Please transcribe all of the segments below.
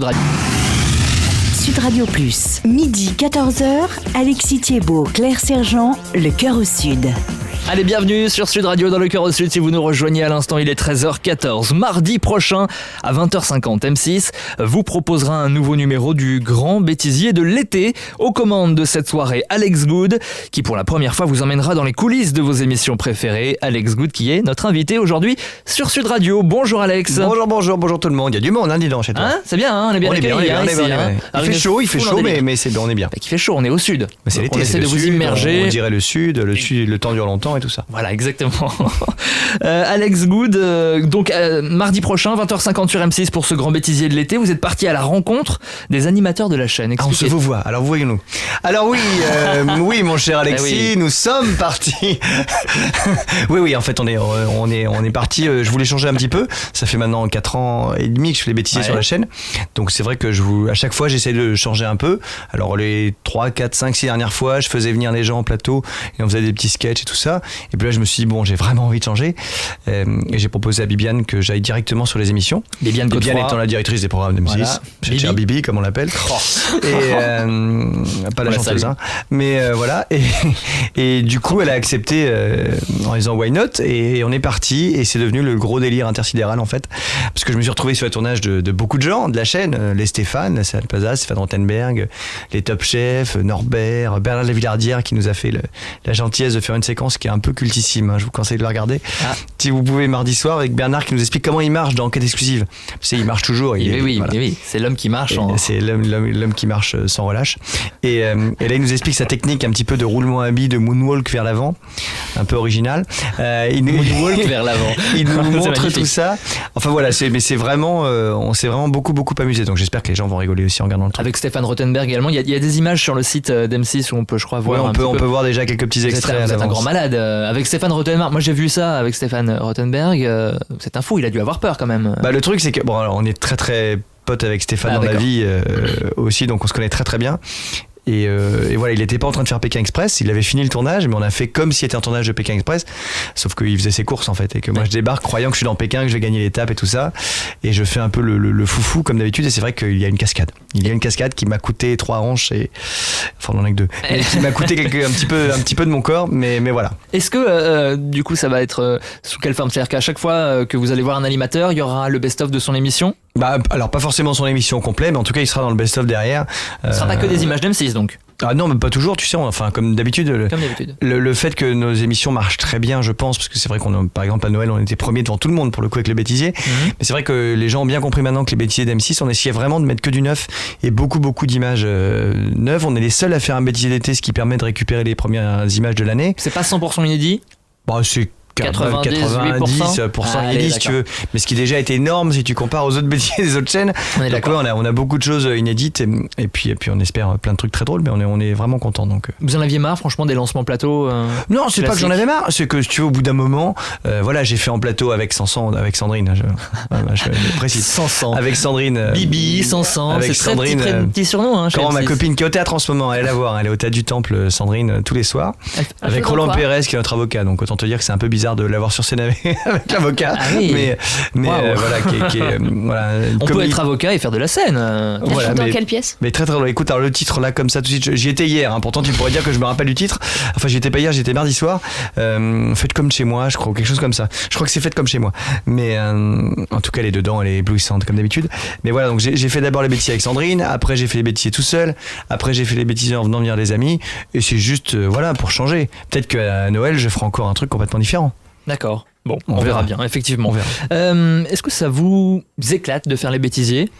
Sud Radio Plus, midi 14h, Alexis Thiebaud, Claire Sergent, Le Cœur au Sud. Allez, bienvenue sur Sud Radio dans Le Cœur au Sud. Si vous nous rejoignez à l'instant, il est 13h14. Mardi prochain, à 20h50, M6 vous proposera un nouveau numéro du Grand Bêtisier de l'été. Aux commandes de cette soirée, Alex Good, qui pour la première fois vous emmènera dans les coulisses de vos émissions préférées. Alex Good qui est notre invité aujourd'hui sur Sud Radio. Bonjour Alex. Bonjour tout le monde. Il y a du monde, dis donc, chez toi. C'est bien, on est bien accueillis. Il fait chaud, mais c'est bien, on est bien. Il fait chaud, on est au sud. Mais c'est l'été, on essaie de vous immerger. On dirait le sud, le temps dure longtemps et tout ça. Voilà, exactement. Alex Good, mardi prochain, 20h50 sur M6 pour ce Grand Bêtisier de l'été. Vous êtes parti à la rencontre des animateurs de la chaîne. On se vous voit, alors voyons-nous. Alors oui, mon cher Alexis, nous sommes partis. oui, en fait, on est parti. Je voulais changer un petit peu. Ça fait maintenant 4 ans et demi que je fais les bêtisiers sur la chaîne. Donc c'est vrai que à chaque fois, j'essaie de changer un peu. Alors les 3, 4, 5, 6 dernières fois, je faisais venir les gens en plateau et on faisait des petits sketchs et tout ça. Et puis là, je me suis dit, j'ai vraiment envie de changer. Et j'ai proposé à Bibiane que j'aille directement sur les émissions. Bibiane étant la directrice des programmes d'M6. Voilà. Chère Bibi, comme on l'appelle. Et pas la chanteuse, hein. Mais voilà. Et du coup, elle a accepté en disant why not. Et on est parti. Et c'est devenu le gros délire intersidéral, en fait. Parce que je me suis retrouvé sur le tournage de beaucoup de gens de la chaîne. Les Stéphane Plaza, Stéphane Rothenberg, les Top Chefs, Norbert, Bernard Lavillardière qui nous a fait la gentillesse de faire une séquence qui est un peu cultissime, hein, je vous conseille de la regarder. Si vous pouvez, mardi soir, avec Bernard qui nous explique comment il marche dans Enquête exclusive. Il marche toujours. Oui, c'est l'homme qui marche. C'est l'homme qui marche sans relâche. Et là, il nous explique sa technique un petit peu de roulement à billes, de moonwalk vers l'avant, un peu original. Moonwalk vers l'avant. Il nous montre tout ça. Enfin voilà, c'est vraiment, on s'est vraiment beaucoup amusé. Donc j'espère que les gens vont rigoler aussi en regardant le truc. Avec Stéphane Rothenberg également. Il y a des images sur le site d'M6 où on peut, je crois, voir. On peut voir déjà quelques petits extraits. Vous êtes un grand malade. Avec Stéphane Rothenberg, moi j'ai vu ça avec Stéphane Rothenberg, c'est un fou, il a dû avoir peur quand même. Le truc c'est que alors, on est très très potes avec Stéphane dans la vie aussi, donc on se connaît très très bien. Et voilà, il n'était pas en train de faire Pékin Express, il avait fini le tournage, mais on a fait comme s'il était un tournage de Pékin Express, sauf qu'il faisait ses courses en fait, et que moi je débarque croyant que je suis dans Pékin, que je vais gagner l'étape et tout ça, et je fais un peu le foufou comme d'habitude, et c'est vrai qu'il y a une cascade. Il y a une cascade qui m'a coûté 3 hanches, enfin on en a que 2, et qui m'a coûté un petit peu de mon corps, mais voilà. Est-ce que du coup ça va être sous quelle forme? C'est-à-dire qu'à chaque fois que vous allez voir un animateur, il y aura le best-of de son émission? Alors pas forcément son émission complète, mais en tout cas il sera dans le best-of derrière. Ce sera pas que des images d'M6 donc? Ah non, mais pas toujours, tu sais, comme d'habitude. Le fait que nos émissions marchent très bien, je pense, parce que c'est vrai par exemple à Noël, on était premiers devant tout le monde pour le coup avec le bêtisier. Mais c'est vrai que les gens ont bien compris maintenant que les bêtisiers d'M6, on essayait vraiment de mettre que du neuf et beaucoup d'images neuves. On est les seuls à faire un bêtisier d'été, ce qui permet de récupérer les premières images de l'année. C'est pas 100% inédit? C'est 90% inédit si tu veux, mais ce qui déjà est énorme si tu compares aux autres bêtisiers des autres chaînes. On a beaucoup de choses inédites et puis on espère plein de trucs très drôles, mais on est vraiment content. Donc vous en aviez marre franchement des lancements plateau? Non, c'est pas que j'en avais marre, c'est que si tu veux, au bout d'un moment j'ai fait en plateau avec Sandrine, je précise, Sansan, avec Sandrine, Bibi, Sansan, c'est Sandrine, très petit surnom, hein, ma copine qui est au théâtre en ce moment, elle est au théâtre du Temple, Sandrine, tous les soirs, avec Roland Pérez qui est notre avocat, donc autant te dire que c'est un peu bizarre de l'avoir sur scène avec l'avocat. Mais voilà, on peut être avocat et faire de la scène. Dans quelle pièce? Mais très très drôle. Écoute, alors le titre là comme ça tout de suite, j'y étais hier, hein, pourtant tu pourrais dire que je me rappelle du titre. Enfin j'y étais pas hier, j'étais mardi soir. Faites comme chez moi, je crois, quelque chose comme ça. Je crois que c'est Faites comme chez moi. Mais en tout cas elle est dedans, elle est éblouissante comme d'habitude. Mais voilà, donc j'ai fait d'abord les bêtises avec Sandrine, après j'ai fait les bêtises tout seul, après j'ai fait les bêtises en venant venir des amis, et c'est juste pour changer. Peut-être qu'à Noël je ferai encore un truc complètement différent. D'accord. Bon, on verra bien, effectivement. Est-ce que ça vous éclate de faire les bêtisiers?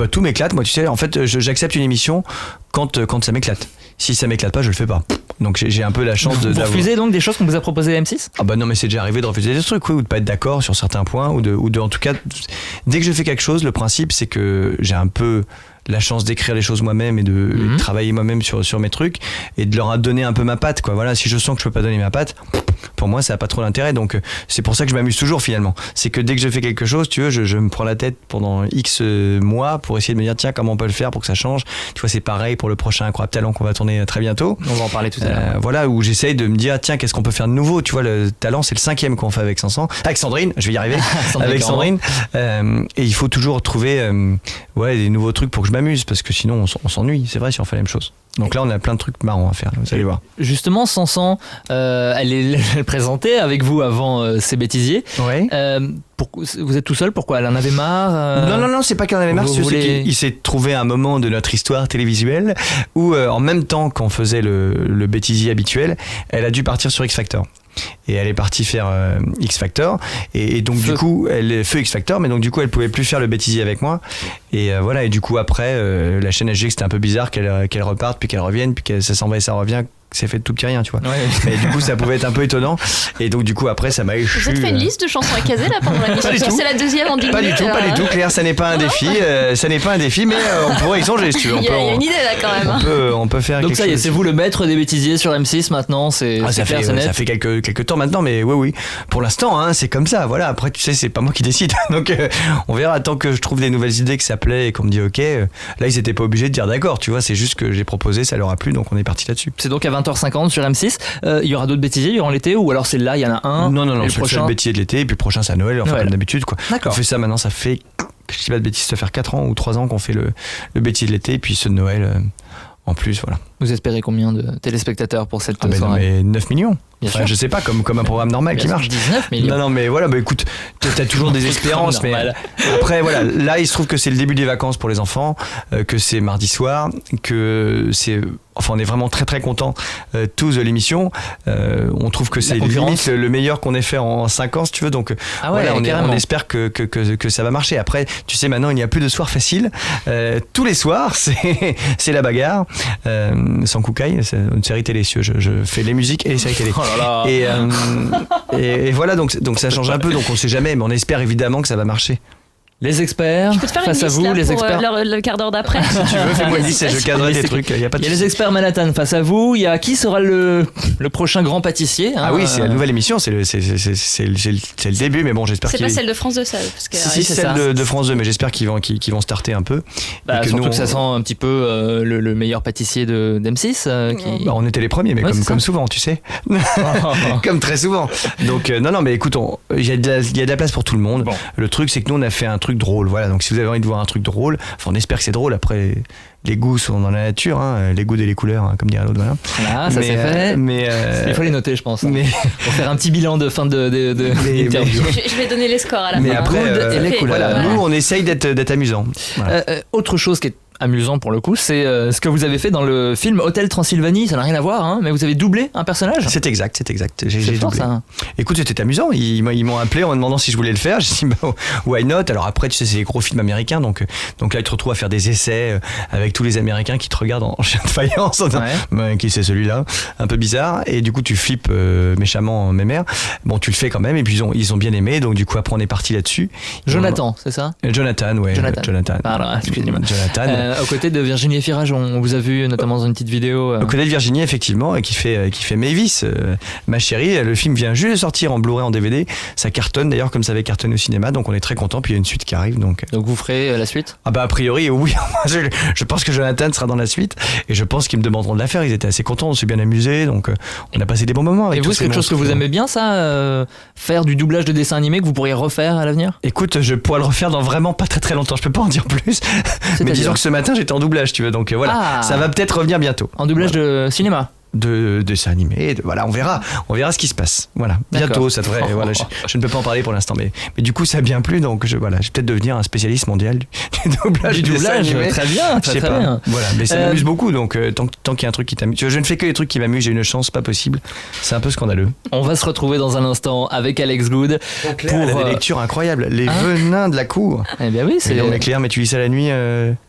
Tout m'éclate, moi tu sais, en fait j'accepte une émission quand ça m'éclate. Si ça m'éclate pas, je le fais pas. Donc j'ai un peu la chance Vous refusez donc des choses qu'on vous a proposées à M6? Non, mais c'est déjà arrivé de refuser des trucs, ou de pas être d'accord sur certains points, ou de en tout cas, dès que je fais quelque chose, le principe c'est que j'ai un peu la chance d'écrire les choses moi-même et de travailler moi-même sur mes trucs et de leur donner un peu ma patte, quoi. Voilà, si je sens que je peux pas donner ma patte, pour moi ça a pas trop d'intérêt, donc c'est pour ça que je m'amuse toujours finalement. C'est que dès que je fais quelque chose, tu veux, je me prends la tête pendant X mois pour essayer de me dire tiens, comment on peut le faire pour que ça change. Tu vois, c'est pareil pour le prochain Incroyable Talent qu'on va tourner très bientôt. On va en parler tout à l'heure. Voilà, où j'essaye de me dire tiens, qu'est-ce qu'on peut faire de nouveau. Tu vois, le talent c'est le 5e qu'on fait avec Sandrine, je vais y arriver. Avec Sandrine, et il faut toujours trouver des nouveaux trucs pour que je m'amuse, parce que sinon on s'ennuie, c'est vrai, si on fait la même chose. Donc là on a plein de trucs marrants à faire, vous allez voir. Justement, Sansan, elle est présentée avec vous avant ces bêtisiers. Ouais. Vous êtes tout seul, pourquoi? Elle en avait marre Non, c'est pas qu'elle en avait marre, c'est qu'il s'est trouvé un moment de notre histoire télévisuelle où en même temps qu'on faisait le bêtisier habituel, elle a dû partir sur X Factor. Et elle est partie faire X Factor, et donc du coup elle fait X Factor, mais donc du coup elle pouvait plus faire le bêtisier avec moi, et voilà, et du coup après la chaîne SG, c'était un peu bizarre qu'elle reparte puis qu'elle revienne puis que ça s'en va et ça revient, c'est fait de tout petit rien, tu vois. Ouais. Et du coup ça pouvait être un peu étonnant, et donc du coup après ça m'a échu. Vous avez fait une liste de chansons à caser là pendant la mission? C'est la deuxième en 10 minutes. Pas du tout, Claire, ça n'est pas un défi, mais on pourrait y songer si tu veux. Il y a une idée là quand même. On peut faire. Donc ça y est, c'est vous le maître des bêtisiers sur M6 maintenant, ça fait quelques temps maintenant, mais oui. Pour l'instant, c'est comme ça. Voilà. Après, tu sais, c'est pas moi qui décide. Donc, on verra. Tant que je trouve des nouvelles idées, que ça plaît et qu'on me dit OK. Là, ils étaient pas obligés de dire d'accord. Tu vois, c'est juste que j'ai proposé, ça leur a plu, donc on est parti là-dessus. C'est donc à 20h50 sur M6. Il y aura d'autres bêtisiers durant l'été, ou alors c'est là, il y en a un? Non, c'est le seul bêtisier de l'été. Et puis le prochain, c'est à Noël. Enfin, comme d'habitude, quoi. D'accord. On fait ça maintenant. Ça fait, je dis pas de bêtises, ça fait 4 ans ou 3 ans qu'on fait le bêtisier de l'été, et puis ceux de Noël. En plus, voilà. Vous espérez combien de téléspectateurs pour cette soirée? Non, mais 9 millions. Bien sûr. Je sais pas, comme un programme normal qui marche. 19 millions. Non, mais voilà, écoute, t'as toujours des espérances, mais après, voilà, là, il se trouve que c'est le début des vacances pour les enfants, que c'est mardi soir, que c'est. Enfin, on est vraiment très très contents tous de l'émission. On trouve que c'est limite le meilleur qu'on ait fait en 5 ans, si tu veux. Donc voilà, on espère que ça va marcher. Après, tu sais, maintenant il n'y a plus de soir facile. Tous les soirs, c'est la bagarre. Sans Koukaï, c'est une série télé. Je fais les musiques et les séries télé. Oh là là. Et voilà, donc ça change un peu. Donc on sait jamais, mais on espère évidemment que ça va marcher. Les experts, je peux te faire face une à liste, vous, là, les pour experts. Le quart d'heure d'après. Si tu veux, fais-moi une liste et je cadrerai des trucs. Il y a les experts Manhattan face à vous. Il y a qui sera le prochain grand pâtissier? Ah oui, c'est la nouvelle émission. C'est le début, mais bon, j'espère. C'est pas celle de France 2, ça. Parce que, si, c'est celle de France 2, mais j'espère qu'ils vont starter un peu. Surtout que ça sent un petit peu le meilleur pâtissier d'M6. On était les premiers, mais comme souvent, tu sais. Comme très souvent. Donc non, mais écoute, il y a de la place pour tout le monde. Bon. Le truc, c'est que nous, on a fait un truc drôle. Voilà, donc si vous avez envie de voir un truc drôle, on espère que c'est drôle. Après, les goûts sont dans la nature, les goûts et les couleurs, comme dirait l'autre. Voilà. Ah, ça c'est fait. Il faut les noter, je pense. Pour faire un petit bilan de fin d'interview. Je vais donner les scores à la fin. Mais après, les couleurs. Voilà, nous, on essaye d'être amusants. Voilà. Autre chose qui est amusant pour le coup, c'est ce que vous avez fait dans le film Hôtel Transylvanie. Ça n'a rien à voir, mais vous avez doublé un personnage. C'est exact. J'ai doublé. Ça. Écoute, c'était amusant. Ils m'ont appelé en me demandant si je voulais le faire. J'ai dit why not. Alors après, tu sais, c'est des gros films américains, donc là, ils te retrouvent à faire des essais avec tous les Américains qui te regardent en chien de faïence. Qui c'est celui-là, un peu bizarre. Et du coup, tu flippes méchamment mes mères. Bon, tu le fais quand même. Et puis ils ont bien aimé. Donc du coup, après, on est parti là-dessus. Jonathan, c'est ça? Jonathan, ouais. Jonathan. Pardon, excusez-moi. Jonathan. Aux côtés de Virginie Efirage, on vous a vu notamment dans une petite vidéo. Aux côtés de Virginie, effectivement, qui fait Mavis, ma chérie. Le film vient juste de sortir en Blu-ray, en DVD. Ça cartonne d'ailleurs, comme ça avait cartonné au cinéma. Donc on est très content. Puis il y a une suite qui arrive. Donc vous ferez la suite? Ah bah a priori oui. Je pense que Jonathan sera dans la suite, et je pense qu'ils me demanderont de la faire. Ils étaient assez contents, on s'est bien amusés, donc on a passé des bons moments avec. Et vous, c'est quelque chose que vous aimez bien, ça, faire du doublage de dessin animé que vous pourriez refaire à l'avenir? Écoute, je pourrais le refaire dans vraiment pas très longtemps. Je peux pas en dire plus. Mais disons que ce matin j'étais en doublage, tu veux, donc voilà, ça va peut-être revenir bientôt. En doublage de cinéma? De dessin animé, voilà, on verra ce qui se passe. Voilà, bientôt, ça devrait. Voilà, je ne peux pas en parler pour l'instant, mais du coup, ça a bien plu, donc je vais peut-être devenir un spécialiste mondial du doublage. Du doublage, très bien, très bien. Voilà, mais ça m'amuse beaucoup, donc tant qu'il y a un truc qui t'amuse, je ne fais que les trucs qui m'amusent. J'ai une chance, pas possible. C'est un peu scandaleux. On va se retrouver dans un instant avec Alex Good pour des lectures incroyables, les venins de la cour. Eh bien oui, c'est. Mais Claire, mais tu lis ça la nuit.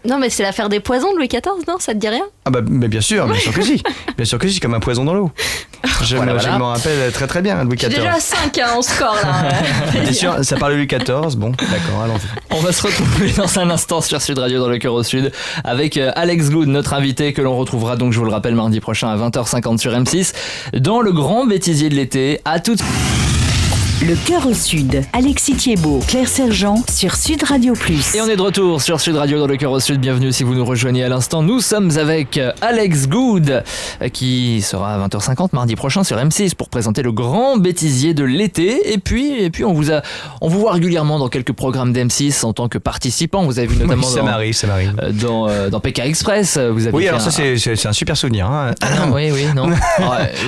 Non, mais c'est l'affaire des poisons de Louis XIV, non? Ça te dit rien? Ah bah, mais bien sûr que si. Bien sûr que si, comme un poison dans l'eau. Je m'en rappelle très très bien, Louis Je suis XIV. déjà à 5 en score là. T'es sûr, ça parle de Louis XIV? Bon, d'accord, allons-y. On va se retrouver dans un instant sur Sud Radio dans le cœur au sud avec Alex Good, notre invité que l'on retrouvera donc, je vous le rappelle, mardi prochain à 20h50 sur M6 dans le grand bêtisier de l'été. À tout de suite. Le cœur au sud. Alexis Thiebaud, Claire Sergent sur Sud Radio Plus. Et on est de retour sur Sud Radio dans le cœur au sud. Bienvenue si vous nous rejoignez à l'instant. Nous sommes avec Alex Good qui sera à 20h50 mardi prochain sur M6 pour présenter le grand bêtisier de l'été. Et puis on vous voit régulièrement dans quelques programmes d'M6 en tant que participant. Vous avez vu notamment ça m'arrive. Dans PK Express. Vous avez alors ça c'est un super souvenir. Hein. Ah non, oui, non.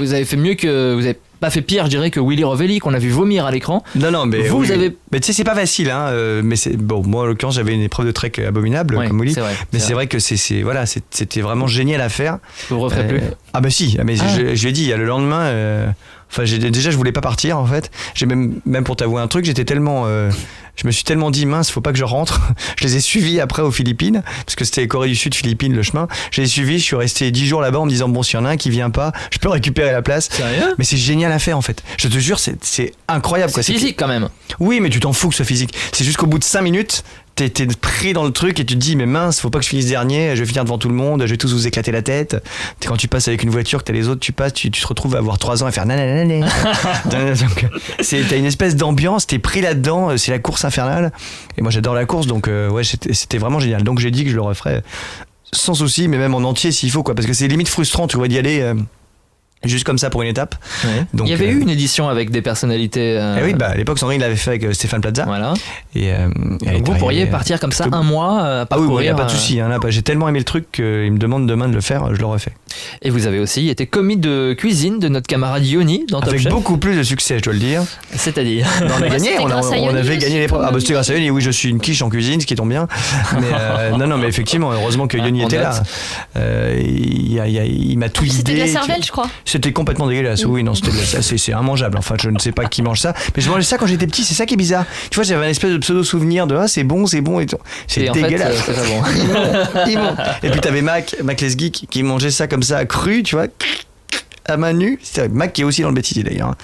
Vous avez fait mieux que... Vous avez pas fait pire, je dirais, que Willy Rovelli qu'on a vu vomir à l'écran. Non, mais vous avez. Mais tu sais, c'est pas facile, hein. Mais c'est bon. Moi, en l'occurrence, j'avais une épreuve de trek abominable comme Willy. Mais c'est vrai que c'était vraiment génial à faire. Vous ne referez plus. Ah bah si. Mais je lui ai dit, le lendemain. Enfin, déjà, je voulais pas partir en fait. J'ai même pour t'avouer un truc, j'étais tellement. Je me suis tellement dit mince, faut pas que je rentre. Je les ai suivis après aux Philippines, parce que c'était Corée du Sud, Philippines, le chemin. Je les ai suivis, je suis resté 10 jours là-bas en me disant bon, s'il y en a un qui vient pas, je peux récupérer la place. Sérieux ? Mais c'est génial à faire en fait. Je te jure, c'est incroyable. C'est physique quand même. Oui, mais tu t'en fous que ce soit physique. C'est juste qu'au bout de 5 minutes, t'es pris dans le truc et tu te dis mais mince, faut pas que je finisse dernier, je vais finir devant tout le monde, je vais tous vous éclater la tête. Quand tu passes avec une voiture, que t'as les autres, tu passes, tu te retrouves à avoir 3 ans et faire nananana. Donc t'as une espèce d'ambiance, t'es pris là-dedans, c'est la course infernale. Et moi j'adore la course, donc c'était vraiment génial. Donc j'ai dit que je le referais sans souci, mais même en entier s'il faut, quoi, parce que c'est limite frustrant, tu vois, d'y aller. Juste comme ça pour une étape. Ouais. Donc, il y avait eu une édition avec des personnalités. Oui, à l'époque, Sandrine l'avait fait avec Stéphane Plaza. Voilà. Et donc vous pourriez partir comme ça un mois parcourir. Ah oui, il n'y a pas de souci. Hein, j'ai tellement aimé le truc qu'il me demande demain de le faire, je le refais. Et vous avez aussi été commis de cuisine de notre camarade Yoni dans Top Chef. Avec beaucoup plus de succès, je dois le dire. C'est-à-dire on a gagné, on avait gagné l'épreuve. Ah bah c'était grâce à Yoni, oui, je suis une quiche en cuisine, ce qui tombe bien. Mais non, mais effectivement, heureusement que Yoni était là. Il m'a tout guidé. C'était de la cervelle, je crois. C'était complètement dégueulasse. Oui, non, c'est immangeable. Enfin, je ne sais pas qui mange ça, mais je mangeais ça quand j'étais petit. C'est ça qui est bizarre. Tu vois, j'avais un espèce de pseudo souvenir de c'est bon et tout. C'est dégueulasse. En fait, c'est pas bon. Et puis t'avais Mac les Geeks qui mangeait ça comme ça cru, tu vois, à main nue. C'était Mac qui est aussi dans le bêtisier d'ailleurs.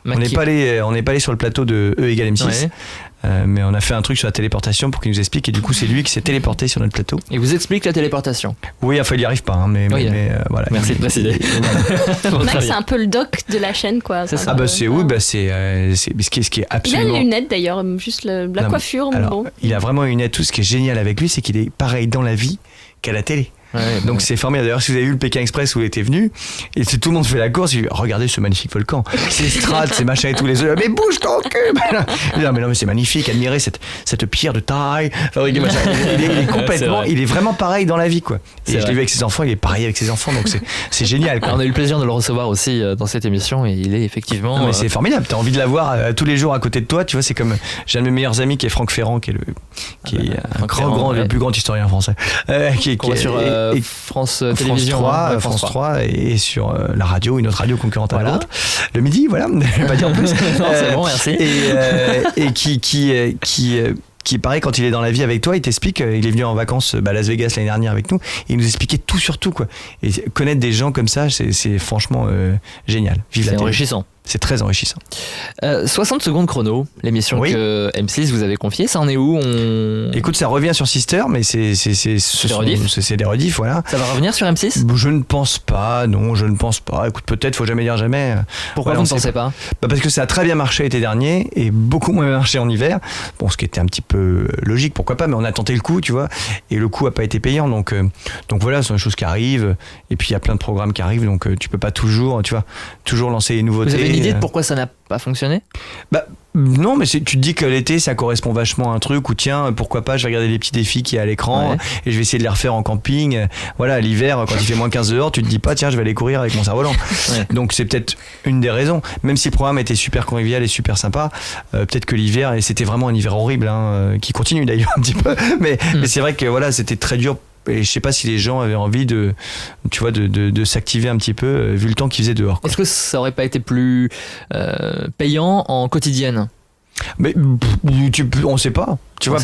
On n'est pas allé sur le plateau de E égale M6. Ouais. Mais on a fait un truc sur la téléportation pour qu'il nous explique, et du coup c'est lui qui s'est téléporté sur notre plateau. Il vous explique la téléportation. Oui, enfin il n'y arrive pas, hein, mais voilà. Merci de préciser. Max, c'est un peu le doc de la chaîne, quoi. C'est ça. Ah bah c'est ce qui est absolument. Il a les lunettes d'ailleurs, juste la coiffure. Alors, il a vraiment une lunettes. Tout ce qui est génial avec lui, c'est qu'il est pareil dans la vie qu'à la télé. Ouais, donc c'est formidable. D'ailleurs, si vous avez vu le Pékin Express où il était venu, et tout le monde fait la course, il dit regardez ce magnifique volcan, ces strates, ces machins et tous les œufs, mais bouge ton cul. Non mais c'est magnifique, admirez cette pierre de taille. Il est complètement, il est vraiment pareil dans la vie, quoi. Et je l'ai vu avec ses enfants, il est pareil avec ses enfants, donc c'est génial, quoi. On a eu le plaisir de le recevoir aussi dans cette émission, et il est effectivement. Non, mais c'est formidable. T'as envie de l'avoir tous les jours à côté de toi, tu vois. C'est comme j'ai un de mes meilleurs amis qui est Franck Ferrand, qui est le plus grand historien français, qui est sur France Télévisions, France 3 et sur la radio, une autre radio concurrente à l'autre, le midi, voilà, je vais pas dire en plus. Non, c'est bon, merci. Et qui pareil, quand il est dans la vie avec toi, il t'explique, il est venu en vacances à Las Vegas l'année dernière avec nous, et il nous expliquait tout sur tout, quoi. Et connaître des gens comme ça, c'est franchement génial. C'est enrichissant. C'est très enrichissant. 60 secondes chrono, l'émission que M6 vous avez confiée, ça en est où? Écoute, ça revient sur Sister, mais c'est des rediffs, voilà. Ça va revenir sur M6? Je ne pense pas, non, je ne pense pas. Écoute, peut-être, faut jamais dire jamais. Pourquoi vous ne pensez pas? Parce que ça a très bien marché l'été dernier et beaucoup moins marché en hiver. Bon, ce qui était un petit peu logique, pourquoi pas, mais on a tenté le coup, tu vois, et le coup a pas été payant, donc voilà, ce sont des choses qui arrivent, et puis il y a plein de programmes qui arrivent, donc tu peux pas toujours lancer les nouveautés. Vous avez une idée de pourquoi ça n'a pas fonctionné? Non, mais tu te dis que l'été ça correspond vachement à un truc où tiens, pourquoi pas, je vais regarder les petits défis qu'il y a à l'écran, et je vais essayer de les refaire en camping. Voilà, l'hiver quand il fait moins 15 dehors, tu te dis pas tiens, je vais aller courir avec mon cerf-volant. Donc c'est peut-être une des raisons, même si le programme était super convivial et super sympa, peut-être que l'hiver, et c'était vraiment un hiver horrible, qui continue d'ailleurs un petit peu, mais c'est vrai que voilà, c'était très dur. Et je sais pas si les gens avaient envie de s'activer un petit peu vu le temps qu'ils faisaient dehors, quoi. Est-ce que ça aurait pas été plus payant en quotidienne? Mais on sait pas, tu vois.